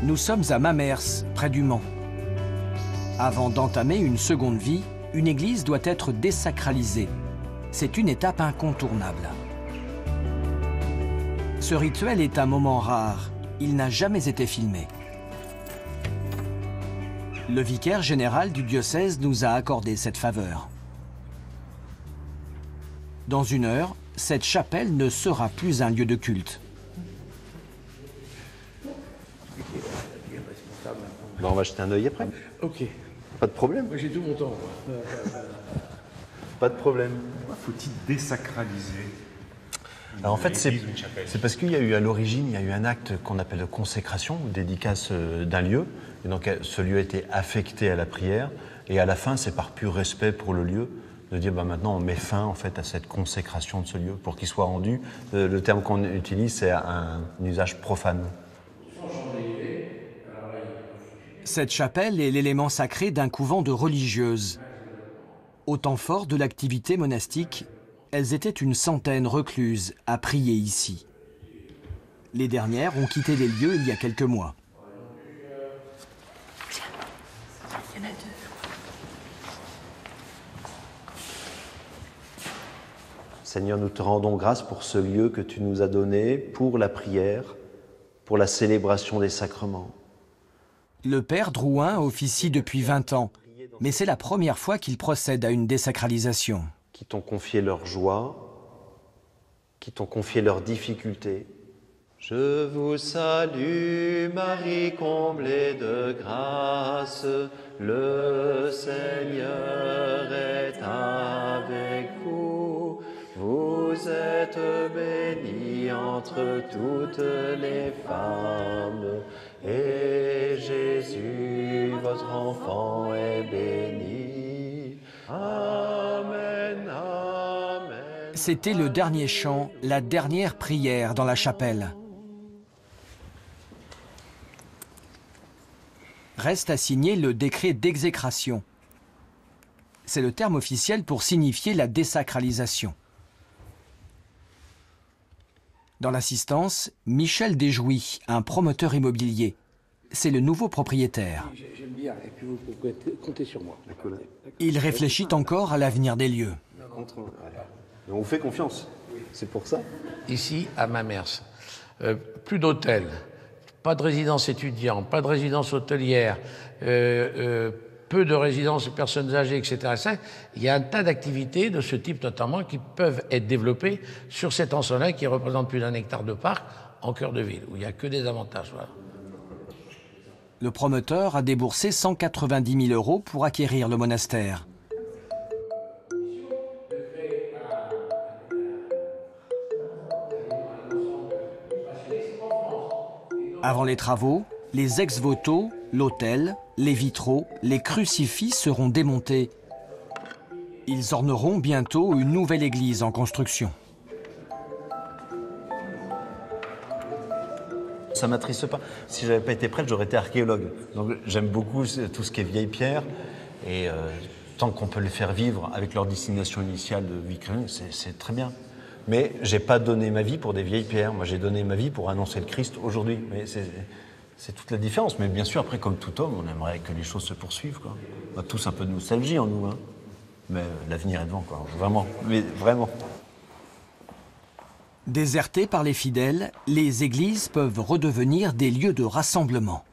Nous sommes à Mamers, près du Mans. Avant d'entamer une seconde vie, une église doit être désacralisée. C'est une étape incontournable. Ce rituel est un moment rare. Il n'a jamais été filmé. Le vicaire général du diocèse nous a accordé cette faveur. Dans 1 heure, cette chapelle ne sera plus un lieu de culte. Ben, on va jeter un œil après. Ok. Pas de problème. Moi j'ai tout mon temps. Pas de problème. Pourquoi faut-il désacraliser Alors en fait, une chapelle? c'est parce qu'il y a eu à l'origine, il y a eu un acte qu'on appelle de consécration, dédicace d'un lieu. Et donc ce lieu a été affecté à la prière. Et à la fin, c'est par pur respect pour le lieu, de dire bah, maintenant on met fin en fait à cette consécration de ce lieu pour qu'il soit rendu. Le terme qu'on utilise, c'est un usage profane. Cette chapelle est l'élément sacré d'un couvent de religieuses. Au temps fort de l'activité monastique, elles étaient une centaine recluses à prier ici. Les dernières ont quitté les lieux il y a quelques mois. Il y en a 2. Seigneur, nous te rendons grâce pour ce lieu que tu nous as donné, pour la prière, pour la célébration des sacrements. Le père Drouin officie depuis 20 ans, mais c'est la première fois qu'il procède à une désacralisation. Qui t'ont confié leur joie, qui t'ont confié leurs difficultés. Je vous salue, Marie comblée de grâce, le Seigneur est avec vous. Vous êtes bénie entre toutes les femmes, et Jésus, votre enfant, est béni. Amen, amen. C'était le dernier chant, la dernière prière dans la chapelle. Reste à signer le décret d'exécration. C'est le terme officiel pour signifier la désacralisation. Dans l'assistance, Michel Desjouy, un promoteur immobilier. C'est le nouveau propriétaire. J'aime bien, et puis vous pouvez compter sur moi. Il réfléchit encore à l'avenir des lieux. On vous fait confiance, c'est pour ça. Ici, à Mamers, plus d'hôtels, pas de résidence étudiante, pas de résidence hôtelière, peu de résidences de personnes âgées, etc. Il y a un tas d'activités de ce type notamment qui peuvent être développées sur cet ensemble-là qui représente plus d'1 hectare de parc en cœur de ville, où il n'y a que des avantages. Voilà. Le promoteur a déboursé 190 000 € pour acquérir le monastère. Avant les travaux, les ex-voto, l'autel, les vitraux, les crucifix seront démontés. Ils orneront bientôt une nouvelle église en construction. Ça m'attriste pas. Si j'avais pas été prêtre, j'aurais été archéologue. Donc j'aime beaucoup tout ce qui est vieille pierre. Et tant qu'on peut les faire vivre avec leur destination initiale de vie chrétienne, c'est très bien. Mais j'ai pas donné ma vie pour des vieilles pierres. Moi, j'ai donné ma vie pour annoncer le Christ aujourd'hui. Mais c'est toute la différence. Mais bien sûr, après, comme tout homme, on aimerait que les choses se poursuivent, quoi. On a tous un peu de nostalgie en nous, hein. Mais l'avenir est devant, quoi. Vraiment. Mais vraiment. Désertées par les fidèles, les églises peuvent redevenir des lieux de rassemblement.